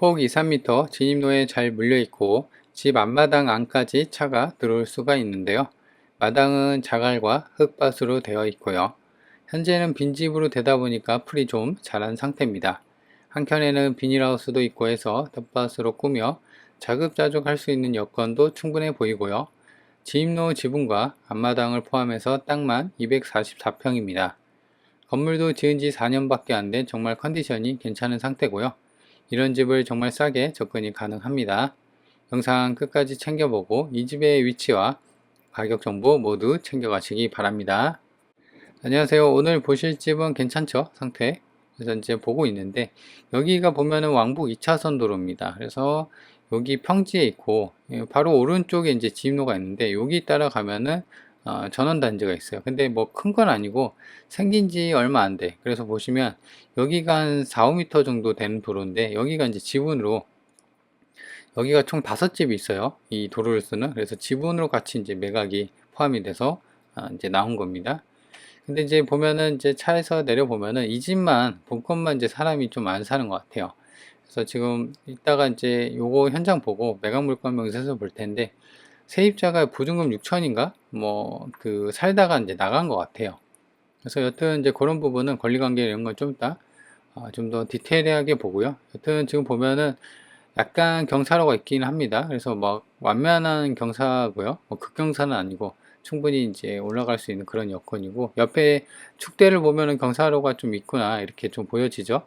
폭 2, 3m 진입로에 잘 물려있고 집 앞마당 안까지 차가 들어올 수가 있는데요. 마당은 자갈과 흙밭으로 되어 있고요. 현재는 빈집으로 되다 보니까 풀이 좀 자란 상태입니다. 한켠에는 비닐하우스도 있고 해서 텃밭으로 꾸며 자급자족 할 수 있는 여건도 충분해 보이고요. 진입로 지붕과 앞마당을 포함해서 땅만 244평입니다. 건물도 지은 지 4년밖에 안 된 정말 컨디션이 괜찮은 상태고요. 이런 집을 정말 싸게 접근이 가능합니다. 영상 끝까지 챙겨보고 이 집의 위치와 가격 정보 모두 챙겨가시기 바랍니다. 안녕하세요. 오늘 보실 집은 괜찮죠? 상태. 그래서 이제 보고 있는데 여기가 보면은 왕복 2차선 도로입니다. 그래서 여기 평지에 있고 바로 오른쪽에 이제 진입로가 있는데 여기 따라가면은 전원단지가 있어요. 근데 뭐 큰 건 아니고 생긴 지 얼마 안 돼. 그래서 보시면 여기가 한 4, 5m 정도 되는 도로인데 여기가 이제 지분으로 여기가 총 5집이 있어요. 이 도로를 쓰는. 그래서 지분으로 같이 이제 매각이 포함이 돼서 이제 나온 겁니다. 근데 이제 보면은 이제 차에서 내려보면은 이 집만 본건만 이제 사람이 좀 안 사는 것 같아요. 그래서 지금 이따가 이제 요거 현장 보고 매각 물건 명세서 볼 텐데 세입자가 보증금 6천인가 뭐 그 살다가 이제 나간 것 같아요. 그래서 여튼 이제 그런 부분은 권리관계 이런 건 좀 이따 좀 더 디테일하게 보고요. 여튼 지금 보면은 약간 경사로가 있긴 합니다. 그래서 막 완만한 경사고요. 뭐 극경사는 아니고 충분히 이제 올라갈 수 있는 그런 여건이고 옆에 축대를 보면은 경사로가 좀 있구나 이렇게 좀 보여지죠.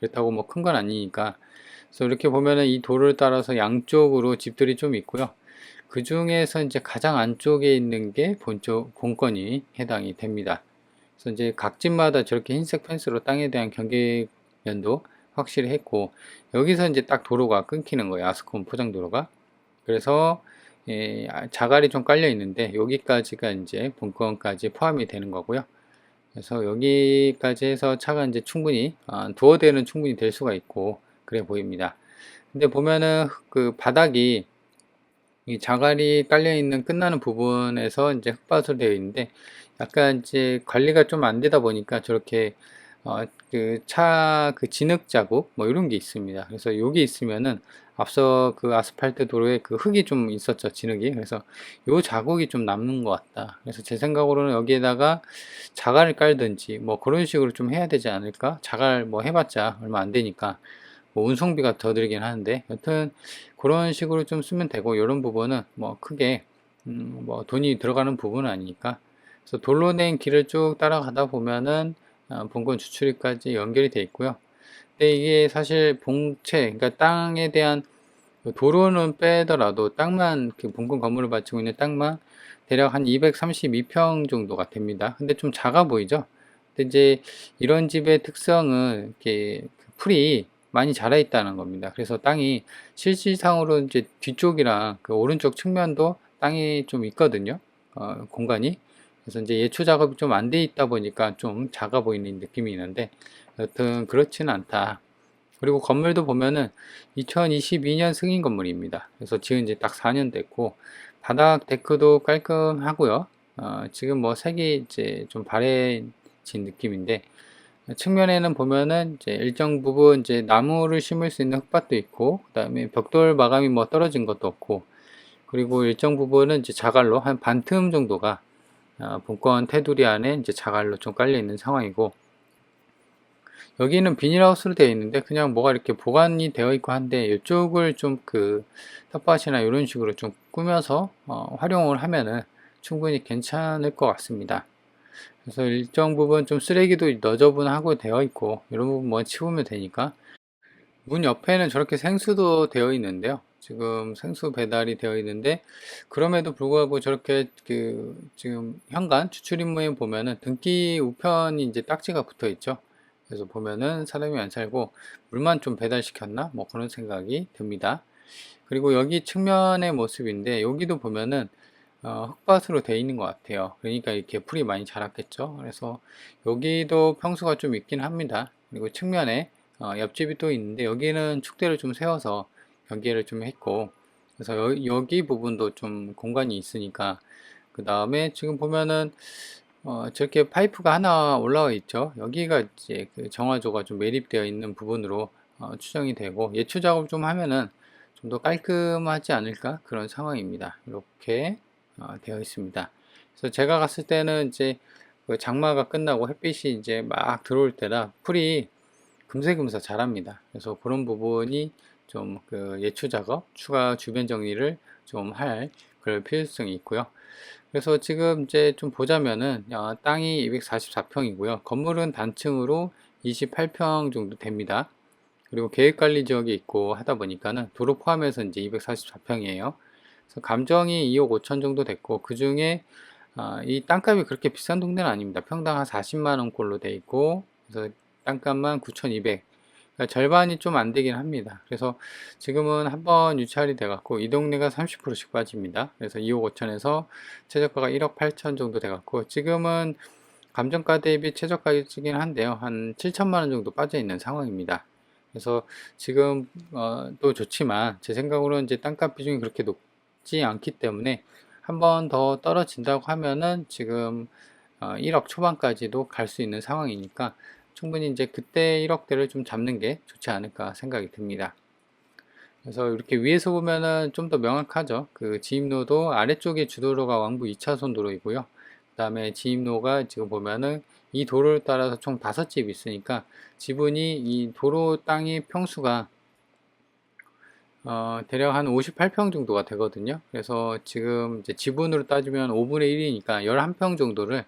그렇다고 뭐 큰 건 아니니까. 그래서 이렇게 보면은 이 도로를 따라서 양쪽으로 집들이 좀 있고요. 그 중에서 이제 가장 안쪽에 있는 게 본건이 해당이 됩니다. 그래서 이제 각 집마다 저렇게 흰색 펜스로 땅에 대한 경계면도 확실히 했고 여기서 이제 딱 도로가 끊기는 거예요. 아스콘 포장도로가. 그래서 자갈이 좀 깔려 있는데 여기까지가 이제 본건까지 포함이 되는 거고요. 그래서 여기까지 해서 차가 이제 충분히 두어 대는 충분히 될 수가 있고 그래 보입니다. 근데 보면은 그 바닥이 이 자갈이 깔려 있는 끝나는 부분에서 이제 흙밭으로 되어 있는데 약간 이제 관리가 좀 안 되다 보니까 저렇게 그 차 그 진흙 자국 뭐 이런 게 있습니다. 그래서 여기 있으면은 앞서 그 아스팔트 도로에 그 흙이 좀 있었죠, 진흙이. 그래서 요 자국이 좀 남는 것 같다. 그래서 제 생각으로는 여기에다가 자갈을 깔든지 뭐 그런 식으로 좀 해야 되지 않을까? 자갈 뭐 해봤자 얼마 안 되니까 뭐 운송비가 더 들긴 하는데 여튼 그런 식으로 좀 쓰면 되고 이런 부분은 뭐 크게 뭐 돈이 들어가는 부분은 아니니까 그래서 돌로 낸 길을 쭉 따라가다 보면은 본건 주출입까지 연결이 돼 있고요. 근데 이게 사실 봉체 그러니까 땅에 대한 그 도로는 빼더라도 땅만 그 본건 건물을 바치고 있는 땅만 대략 한 232평 정도가 됩니다. 근데 좀 작아 보이죠? 근데 이제 이런 집의 특성은 이렇게 그 풀이 많이 자라 있다는 겁니다. 그래서 땅이 실질상으로 이제 뒤쪽이랑 그 오른쪽 측면도 땅이 좀 있거든요. 공간이. 그래서 이제 예초 작업이 좀 안 돼 있다 보니까 좀 작아 보이는 느낌이 있는데 여튼 그렇지는 않다. 그리고 건물도 보면은 2022년 승인 건물입니다. 그래서 지은 지 딱 4년 됐고 바닥 데크도 깔끔하고요. 지금 뭐 색이 이제 좀 바래진 느낌인데 측면에는 보면은 이제 일정 부분 이제 나무를 심을 수 있는 흙밭도 있고 그다음에 벽돌 마감이 뭐 떨어진 것도 없고 그리고 일정 부분은 이제 자갈로 한 반 틈 정도가 본권 테두리 안에 이제 자갈로 좀 깔려 있는 상황이고 여기는 비닐하우스로 되어 있는데 그냥 뭐가 이렇게 보관이 되어 있고 한데 이쪽을 좀 그 텃밭이나 이런 식으로 좀 꾸며서 활용을 하면은 충분히 괜찮을 것 같습니다. 그래서 일정 부분 좀 쓰레기도 너저분하고 되어 있고 이런 부분 뭐 치우면 되니까 문 옆에는 저렇게 생수도 되어 있는데요. 지금 생수 배달이 되어 있는데 그럼에도 불구하고 저렇게 그 지금 현관 추출입구에 보면은 등기 우편이 이제 딱지가 붙어 있죠. 그래서 보면은 사람이 안 살고 물만 좀 배달시켰나 뭐 그런 생각이 듭니다. 그리고 여기 측면의 모습인데 여기도 보면은 흙밭으로 되어 있는 것 같아요. 그러니까 이렇게 풀이 많이 자랐겠죠. 그래서 여기도 평수가 좀 있긴 합니다. 그리고 측면에 옆집이 또 있는데 여기는 축대를 좀 세워서 경계를 좀 했고 그래서 여기 부분도 좀 공간이 있으니까 그 다음에 지금 보면은 저렇게 파이프가 하나 올라와 있죠. 여기가 이제 그 정화조가 좀 매립되어 있는 부분으로 추정이 되고, 예초 작업 좀 하면은 좀 더 깔끔하지 않을까 그런 상황입니다. 이렇게 되어 있습니다. 그래서 제가 갔을 때는 이제 그 장마가 끝나고 햇빛이 이제 막 들어올 때라 풀이 금세금세 자랍니다. 그래서 그런 부분이 좀 그 예초 작업, 추가 주변 정리를 좀 할 그럴 필요성이 있고요. 그래서 지금 이제 좀 보자면은 땅이 244평이고요. 건물은 단층으로 28평 정도 됩니다. 그리고 계획관리 지역에 있고 하다 보니까는 도로 포함해서 이제 244평이에요. 그래서 감정이 2억 5천 정도 됐고, 그 중에 이 땅값이 그렇게 비싼 동네는 아닙니다. 평당 한 40만 원꼴로 돼 있고, 그래서 땅값만 9,200. 그러니까 절반이 좀 안 되긴 합니다. 그래서 지금은 한번 유찰이 돼 갖고 이 동네가 30%씩 빠집니다. 그래서 2억 5천에서 최저가가 1억 8천 정도 돼 갖고, 지금은 감정가 대비 최저가이긴 한데요. 한 7천만 원 정도 빠져 있는 상황입니다. 그래서 지금 또 좋지만, 제 생각으로는 이제 땅값 비중이 그렇게 높지 않기 때문에 한 번 더 떨어진다고 하면은 지금 1억 초반까지도 갈 수 있는 상황이니까, 충분히 이제 그때 1억대를 좀 잡는 게 좋지 않을까 생각이 듭니다. 그래서 이렇게 위에서 보면은 좀 더 명확하죠. 그 지입로도 아래쪽에 주도로가 왕복 2차선 도로이고요. 그 다음에 지입로가 지금 보면은 이 도로를 따라서 총 5집 있으니까, 지분이 이 도로 땅의 평수가 대략 한 58평 정도가 되거든요. 그래서 지금 이제 지분으로 따지면 5분의 1이니까 11평 정도를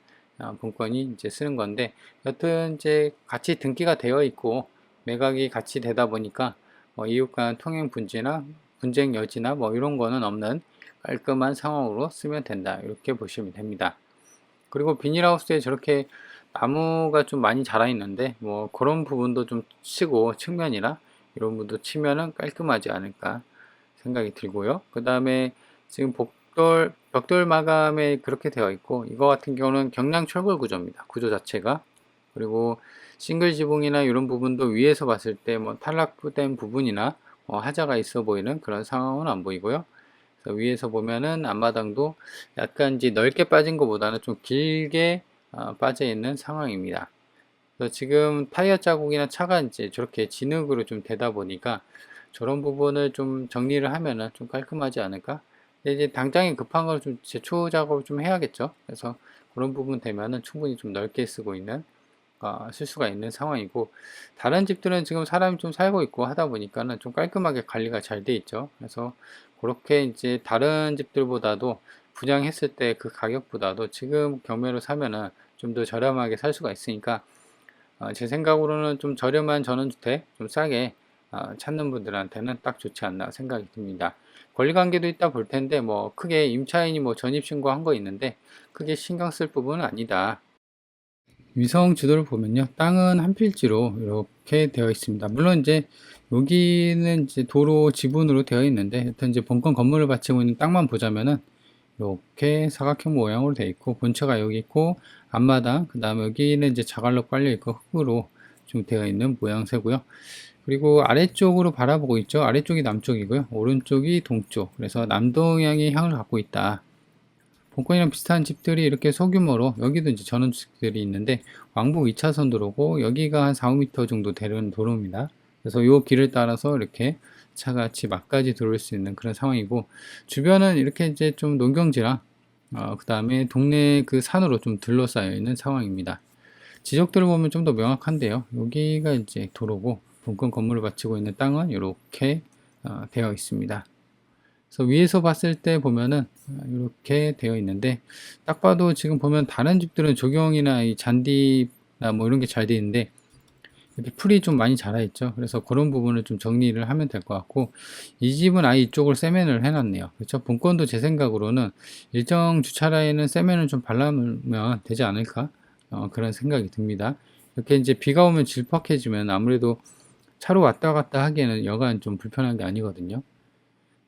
본건이 이제 쓰는 건데, 여튼 이제 같이 등기가 되어 있고 매각이 같이 되다 보니까 이웃 간 통행 분지나 분쟁 여지나 뭐 이런 거는 없는 깔끔한 상황으로 쓰면 된다, 이렇게 보시면 됩니다. 그리고 비닐하우스에 저렇게 나무가 좀 많이 자라 있는데, 뭐 그런 부분도 좀 치고 측면이나 이런 부분도 치면은 깔끔하지 않을까 생각이 들고요. 그 다음에 지금 벽돌 마감에 그렇게 되어 있고, 이거 같은 경우는 경량 철골 구조입니다. 구조 자체가. 그리고 싱글 지붕이나 이런 부분도 위에서 봤을 때 뭐 탈락된 부분이나 하자가 있어 보이는 그런 상황은 안 보이고요. 그래서 위에서 보면은 앞마당도 약간 이제 넓게 빠진 것보다는 좀 길게 빠져 있는 상황입니다. 그래서 지금 타이어 자국이나 차가 이제 저렇게 진흙으로 좀 되다 보니까 저런 부분을 좀 정리를 하면은 좀 깔끔하지 않을까? 근데 이제 당장에 급한 걸 좀 제초 작업을 좀 해야겠죠. 그래서 그런 부분 되면은 충분히 좀 넓게 쓰고 있는 쓸 수가 있는 상황이고, 다른 집들은 지금 사람이 좀 살고 있고 하다 보니까는 좀 깔끔하게 관리가 잘 돼 있죠. 그래서 그렇게 이제 다른 집들보다도 분양했을 때 그 가격보다도 지금 경매로 사면은 좀 더 저렴하게 살 수가 있으니까, 제 생각으로는 좀 저렴한 전원주택 좀 싸게 찾는 분들한테는 딱 좋지 않나 생각이 듭니다. 권리관계도 있다 볼 텐데, 뭐 크게 임차인이 뭐 전입신고한 거 있는데 크게 신경 쓸 부분은 아니다. 위성 지도를 보면요, 땅은 한 필지로 이렇게 되어 있습니다. 물론 이제 여기는 이제 도로 지분으로 되어 있는데, 일단 이제 본건 건물을 바치고 있는 땅만 보자면은 이렇게 사각형 모양으로 되어 있고, 본체가 여기 있고 앞마당, 그 다음에 여기는 이제 자갈로 깔려 있고 흙으로 좀 되어 있는 모양새고요. 그리고 아래쪽으로 바라보고 있죠. 아래쪽이 남쪽이고요, 오른쪽이 동쪽. 그래서 남동향의 향을 갖고 있다. 본건이랑 비슷한 집들이 이렇게 소규모로, 여기도 이제 전원주택들이 있는데 왕복 2차선 도로고, 여기가 한 4, 5m 정도 되는 도로입니다. 그래서 이 길을 따라서 이렇게 차가 집 앞까지 들어올 수 있는 그런 상황이고, 주변은 이렇게 이제 좀 농경지랑 그 다음에 동네 그 산으로 좀 둘러싸여 있는 상황입니다. 지적들을 보면 좀 더 명확한데요. 여기가 이제 도로고, 본건 건물을 바치고 있는 땅은 이렇게 되어 있습니다. 그래서 위에서 봤을 때 보면은 이렇게 되어 있는데, 딱 봐도 지금 보면 다른 집들은 조경이나 이 잔디나 뭐 이런 게 잘 되어 있는데 이렇게 풀이 좀 많이 자라 있죠. 그래서 그런 부분을 좀 정리를 하면 될 것 같고, 이 집은 아예 이쪽을 세면을 해놨네요. 그렇죠. 본건도 제 생각으로는 일정 주차 라인은 세면을 좀 발라놓으면 되지 않을까, 그런 생각이 듭니다. 이렇게 이제 비가 오면 질퍽해지면 아무래도 차로 왔다 갔다 하기에는 여간 좀 불편한 게 아니거든요.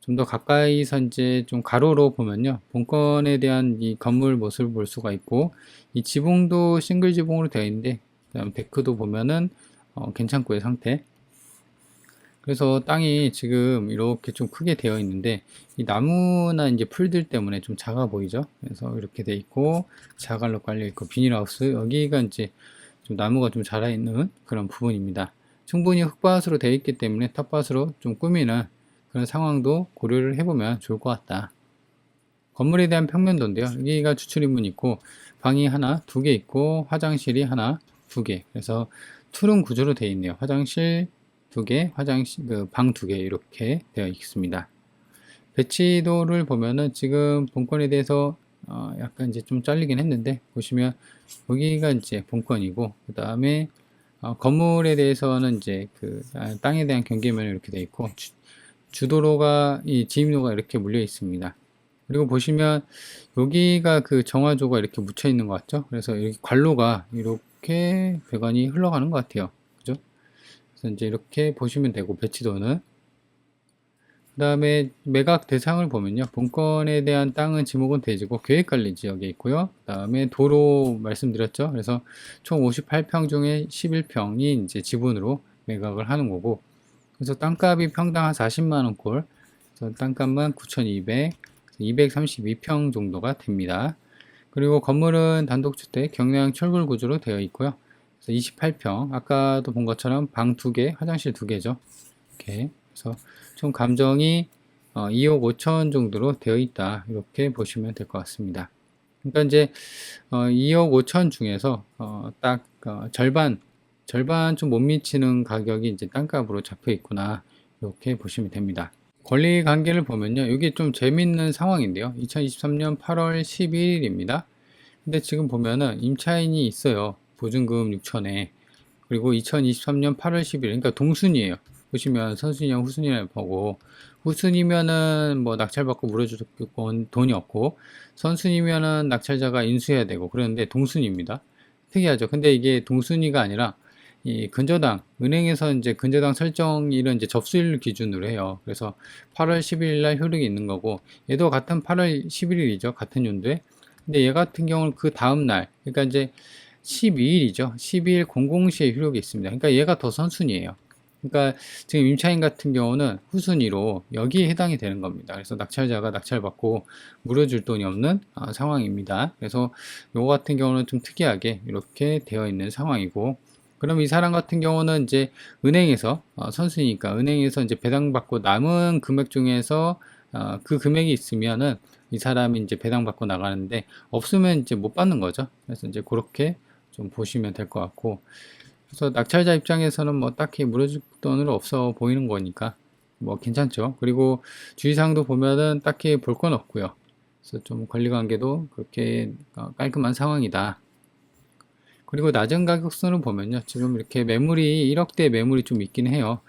좀 더 가까이서 이제 좀 가로로 보면요, 본건에 대한 이 건물 모습을 볼 수가 있고, 이 지붕도 싱글 지붕으로 되어 있는데, 그다음 데크도 보면은 괜찮고요, 상태. 그래서 땅이 지금 이렇게 좀 크게 되어 있는데, 이 나무나 이제 풀들 때문에 좀 작아 보이죠. 그래서 이렇게 돼 있고 자갈로 깔려 있고, 비닐하우스 여기가 이제 좀 나무가 좀 자라 있는 그런 부분입니다. 충분히 흙밭으로 되어 있기 때문에 텃밭으로 좀 꾸미는 그런 상황도 고려를 해보면 좋을 것 같다. 건물에 대한 평면도인데요. 여기가 주출입문이 있고 방이 하나, 두 개 있고 화장실이 하나, 두 개. 그래서 투룸 구조로 되어 있네요. 화장실 두 개, 화장실 방 두 개 이렇게 되어 있습니다. 배치도를 보면은 지금 본건에 대해서 약간 이제 좀 잘리긴 했는데 보시면 여기가 이제 본건이고 그 다음에 건물에 대해서는 이제 그 땅에 대한 경계면이 이렇게 되어 있고 주도로가 이 지임로가 이렇게 물려 있습니다. 그리고 보시면 여기가 그 정화조가 이렇게 묻혀 있는 것 같죠? 그래서 여기 관로가 이렇게 배관이 흘러가는 것 같아요. 그죠? 그래서 이제 이렇게 보시면 되고 배치도는 그 다음에 매각 대상을 보면요. 본건에 대한 땅은 지목은 대지고 계획관리 지역에 있고요. 그 다음에 도로 말씀드렸죠. 그래서 총 58평 중에 11평이 이제 지분으로 매각을 하는 거고, 그래서 땅값이 평당 한 40만원 꼴, 그래서 땅값만 9,200, 232평 정도가 됩니다. 그리고 건물은 단독주택 경량 철골 구조로 되어 있고요. 그래서 28평, 아까도 본 것처럼 방 2개, 화장실 2개죠. 이렇게. 그래서 총 감정이 2억 5천 정도로 되어 있다. 이렇게 보시면 될 것 같습니다. 그러니까 이제 2억 5천 중에서 딱 절반 좀 못 미치는 가격이 이제 땅값으로 잡혀 있구나. 이렇게 보시면 됩니다. 권리 관계를 보면요. 여기 좀 재밌는 상황인데요. 2023년 8월 11일입니다. 근데 지금 보면은 임차인이 있어요. 보증금 6천에. 그리고 2023년 8월 10일, 그러니까 동순이에요. 보시면 선순위랑 후순위를 보고, 후순이면은 뭐 낙찰받고 물어줄 돈이 없고, 선순이면은 낙찰자가 인수해야 되고, 그러는데 동순입니다. 특이하죠. 근데 이게 동순위가 아니라, 이 근저당, 은행에서 이제 근저당 설정일은 이제 접수일 기준으로 해요. 그래서 8월 10일 날 효력이 있는 거고, 얘도 같은 8월 11일이죠. 같은 연도에. 근데 얘 같은 경우는 그 다음 날, 그러니까 이제 12일이죠. 12일 00시에 효력이 있습니다. 그러니까 얘가 더 선순위예요. 그러니까 지금 임차인 같은 경우는 후순위로 여기에 해당이 되는 겁니다. 그래서 낙찰자가 낙찰받고 물어줄 돈이 없는 상황입니다. 그래서 요거 같은 경우는 좀 특이하게 이렇게 되어 있는 상황이고, 그럼 이 사람 같은 경우는 이제 은행에서 선순위니까 은행에서 이제 배당받고 남은 금액 중에서 그 금액이 있으면은 이 사람이 이제 배당받고 나가는데 없으면 이제 못 받는 거죠. 그래서 이제 그렇게 좀 보시면 될 것 같고, 그래서 낙찰자 입장에서는 뭐 딱히 물어줄 돈은 없어 보이는 거니까 뭐 괜찮죠. 그리고 주의사항도 보면은 딱히 볼 건 없고요. 그래서 좀 권리관계도 그렇게 깔끔한 상황이다. 그리고 낮은 가격선을 보면요. 지금 이렇게 매물이 1억대 매물이 좀 있긴 해요.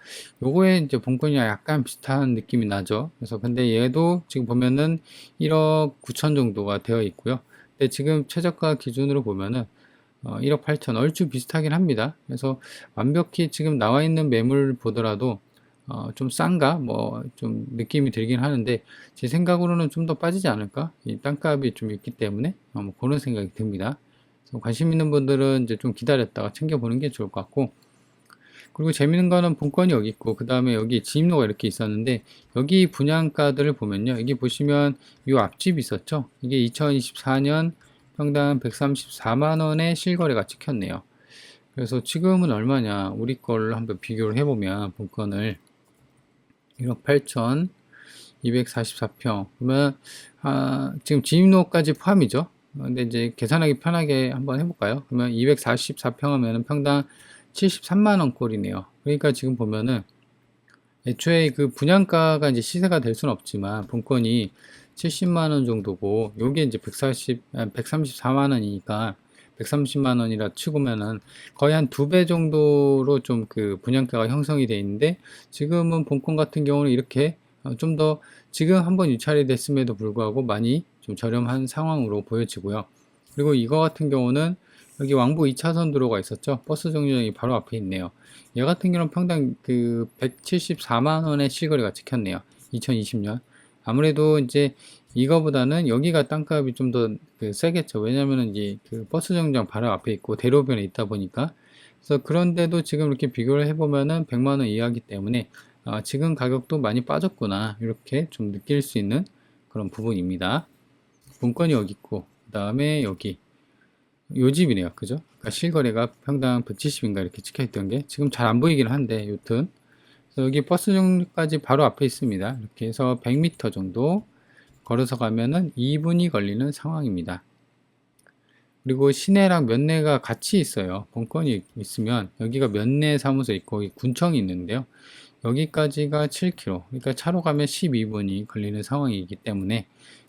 요거에 이제 본건이랑 약간 비슷한 느낌이 나죠. 그래서 근데 얘도 지금 보면은 1억 9천 정도가 되어 있고요. 근데 지금 최저가 기준으로 보면은 1억 8천 얼추 비슷하긴 합니다. 그래서 완벽히 지금 나와 있는 매물 보더라도 좀 싼가 뭐 좀 느낌이 들긴 하는데 제 생각으로는 좀 더 빠지지 않을까, 이 땅값이 좀 있기 때문에 뭐 그런 생각이 듭니다. 그래서 관심 있는 분들은 이제 좀 기다렸다가 챙겨보는 게 좋을 것 같고, 그리고 재밌는 거는 본건이 여기 있고 그 다음에 여기 지입로가 이렇게 있었는데 여기 분양가들을 보면요, 여기 보시면 이 앞집이 있었죠. 이게 2024년 평당 134만원에 실거래가 찍혔네요. 그래서 지금은 얼마냐, 우리 걸 한번 비교를 해보면 본건을 1억 8천 244평 그러면 지금 지입로까지 포함이죠. 근데 이제 계산하기 편하게 한번 해볼까요? 그러면 244평 하면은 평당 73만원 꼴이네요. 그러니까 지금 보면은 애초에 그 분양가가 이제 시세가 될 수는 없지만 본건이 70만원 정도고 요게 이제 134만원이니까 130만원이라 치고면은 거의 한 2배 정도로 좀 그 분양가가 형성이 돼 있는데, 지금은 본건 같은 경우는 이렇게 좀 더 지금 한번 유찰이 됐음에도 불구하고 많이 좀 저렴한 상황으로 보여지고요. 그리고 이거 같은 경우는 여기 왕복 2차선 도로가 있었죠. 버스 정류장이 바로 앞에 있네요. 얘 같은 경우는 평당 그 174만원의 실거래가 찍혔네요. 2020년. 아무래도 이제 이거보다는 여기가 땅값이 좀 더 그 세겠죠. 왜냐면은 이제 그 버스 정류장 바로 앞에 있고 대로변에 있다 보니까. 그래서 그런데도 지금 이렇게 비교를 해보면은 100만원 이하이기 때문에 지금 가격도 많이 빠졌구나, 이렇게 좀 느낄 수 있는 그런 부분입니다. 본건이 여기 있고 그 다음에 여기 요 집이네요. 그죠? 그러니까 실거래가 평당 170인가 이렇게 찍혀 있던 게 지금 잘 안 보이긴 한데, 여튼 그래서 여기 버스 정류까지 바로 앞에 있습니다. 이렇게 해서 100m 정도 걸어서 가면은 2분이 걸리는 상황입니다. 그리고 시내랑 면내가 같이 있어요. 본건이 있으면 여기가 면내 사무소 있고 군청이 있는데요. 여기까지가 7km, 그러니까 차로 가면 12분이 걸리는 상황이기 때문에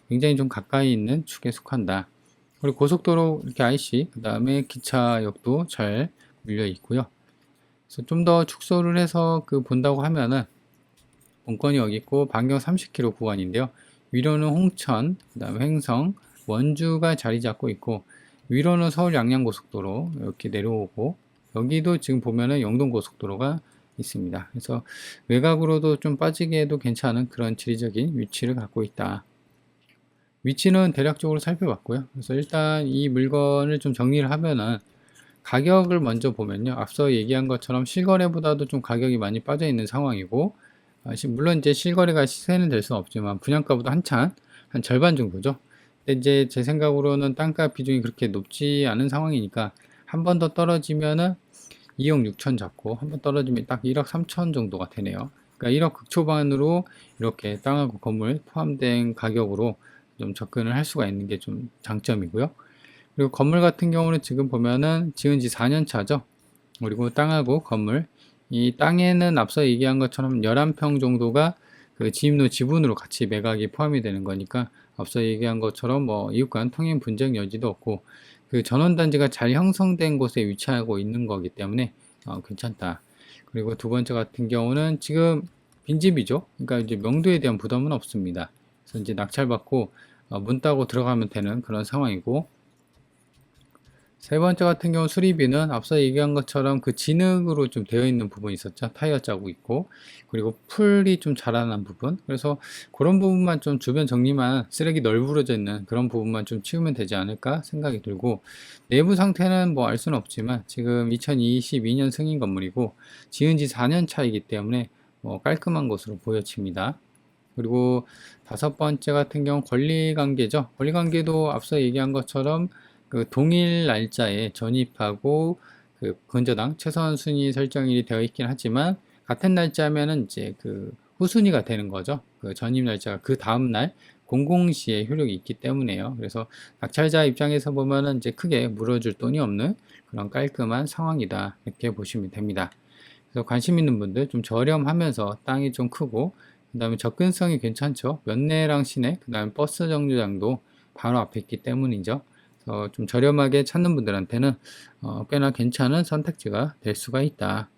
굉장히 좀 가까이 있는 축에 속한다. 그리고 고속도로 이렇게 IC, 그 다음에 기차역도 잘 밀려 있고요. 그래서 좀 더 축소를 해서 본다고 하면은 본건이 여기 있고 반경 30km 구간인데요. 위로는 홍천, 그 다음에 횡성, 원주가 자리 잡고 있고, 위로는 서울 양양고속도로 이렇게 내려오고, 여기도 지금 보면은 영동고속도로가 있습니다. 그래서 외곽으로도 좀 빠지게 해도 괜찮은 그런 지리적인 위치를 갖고 있다. 위치는 대략적으로 살펴봤고요. 그래서 일단 이 물건을 좀 정리를 하면은 가격을 먼저 보면요. 앞서 얘기한 것처럼 실거래보다도 좀 가격이 많이 빠져 있는 상황이고, 물론 이제 실거래가 시세는 될 수는 없지만 분양가보다 한 절반 정도죠. 근데 이제 제 생각으로는 땅가 비중이 그렇게 높지 않은 상황이니까 한 번 더 떨어지면은 2억 6천 잡고, 한 번 떨어지면 딱 1억 3천 정도가 되네요. 그러니까 1억 극초반으로 이렇게 땅하고 건물 포함된 가격으로 좀 접근을 할 수가 있는 게 좀 장점이고요. 그리고 건물 같은 경우는 지금 보면은 지은 지 4년 차죠. 그리고 땅하고 건물, 이 땅에는 앞서 얘기한 것처럼 11평 정도가 지임료 지분으로 같이 매각이 포함이 되는 거니까 앞서 얘기한 것처럼 뭐 이웃 간 통행 분쟁 여지도 없고, 전원단지가 잘 형성된 곳에 위치하고 있는 거기 때문에 괜찮다. 그리고 두 번째 같은 경우는 지금 빈집이죠. 그러니까 이제 명도에 대한 부담은 없습니다. 그래서 이제 낙찰받고 문 따고 들어가면 되는 그런 상황이고, 세 번째 같은 경우 수리비는 앞서 얘기한 것처럼 진흙으로 좀 되어 있는 부분이 있었죠. 타이어 자국 있고, 그리고 풀이 좀 자라난 부분. 그래서 그런 부분만 좀 주변 정리만, 쓰레기 널브러져 있는 그런 부분만 좀 치우면 되지 않을까 생각이 들고, 내부 상태는 뭐 알 수는 없지만 지금 2022년 승인 건물이고 지은 지 4년 차이기 때문에 뭐 깔끔한 것으로 보여집니다. 그리고 다섯 번째 같은 경우 권리관계죠. 권리관계도 앞서 얘기한 것처럼 동일 날짜에 전입하고 건저당 최선 순위 설정일이 되어 있긴 하지만 같은 날짜면은 이제 후순위가 되는 거죠. 전입 날짜가 그 다음 날 00시에 효력이 있기 때문에요. 그래서 낙찰자 입장에서 보면은 이제 크게 물어줄 돈이 없는 그런 깔끔한 상황이다, 이렇게 보시면 됩니다. 그래서 관심 있는 분들, 좀 저렴하면서 땅이 좀 크고 그 다음에 접근성이 괜찮죠. 면내랑 시내, 그 다음에 버스 정류장도 바로 앞에 있기 때문이죠. 좀 저렴하게 찾는 분들한테는 꽤나 괜찮은 선택지가 될 수가 있다.